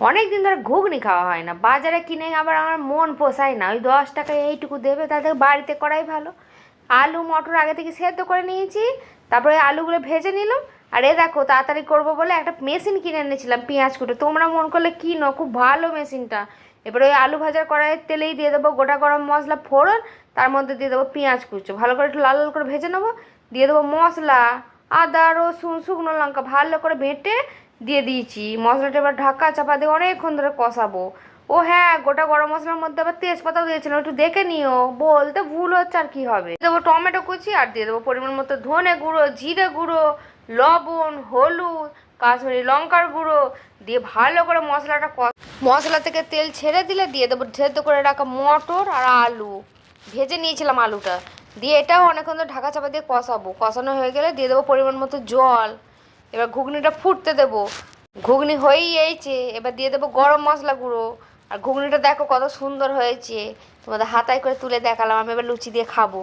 অনেক দিন ধরে ঘুগনি খাওয়া হয় না, বাজারে কিনে আবার আমার মন পোষায় না। ওই 10 টাকায় এইটুকু দেবে, তাদের বাড়িতে করাই ভালো। আলু মটর আগে থেকে সেদ্ধ করে নিয়েছি, তারপরে আলুগুলো ভেজে নিলাম। আর এ দেখো, তাড়াতাড়ি করবো বলে একটা মেশিন কিনে এনেছিলাম পেঁয়াজ কুটে। তোমরা মন করলে কিনো, খুব ভালো মেশিনটা। এবারে ওই আলু ভাজার কড়াইয়ের তেলেই দিয়ে দেবো গোটা গরম মশলা ফোড়ন, তার মধ্যে দিয়ে দেবো পেঁয়াজ কুচো, ভালো করে একটু লাল লাল করে ভেজে নেবো। দিয়ে দেবো মশলা, আদা রসুন শুকনো লঙ্কা ভালো করে বেটে দিয়ে দিয়েছি। মশলাটা এবার ঢাকা চাপা দিয়ে অনেকক্ষণ ধরে কষাবো। ও হ্যাঁ, গোটা গরম মশলার মধ্যে আবার তেজপাতাও দিয়েছিলাম, একটু দেখে নিও। বলতে ভুল হচ্ছে, আর কি হবে। দেবো টমেটো কুচি, আর দিয়ে দেবো পরিমাণ মতো ধনে গুঁড়ো, জিরে গুঁড়ো, লবণ, হলুদ, কাশ্মীরি লঙ্কার গুঁড়ো দিয়ে ভালো করে মশলাটা মশলা থেকে তেল ছেড়ে দিলে দিয়ে দেবো সেদ্ধ করে রাখা মটর আর আলু। ভেজে নিয়েছিলাম আলুটা, দিয়ে এটাও অনেকক্ষণ ধরে ঢাকা চাপা দিয়ে কষাবো। কষানো হয়ে গেলে দিয়ে দেবো পরিমাণ মতো জল। এবার ঘুগনিটা ফুটতে দেবো। ঘুগনি হয়েই এইছে, এবার দিয়ে দেবো গরম মশলা গুঁড়ো। আর ঘুগনিটা দেখো কত সুন্দর হয়েছে, তোমাদের হাতায় করে তুলে দেখালাম। আমি এবার লুচি দিয়ে খাবো।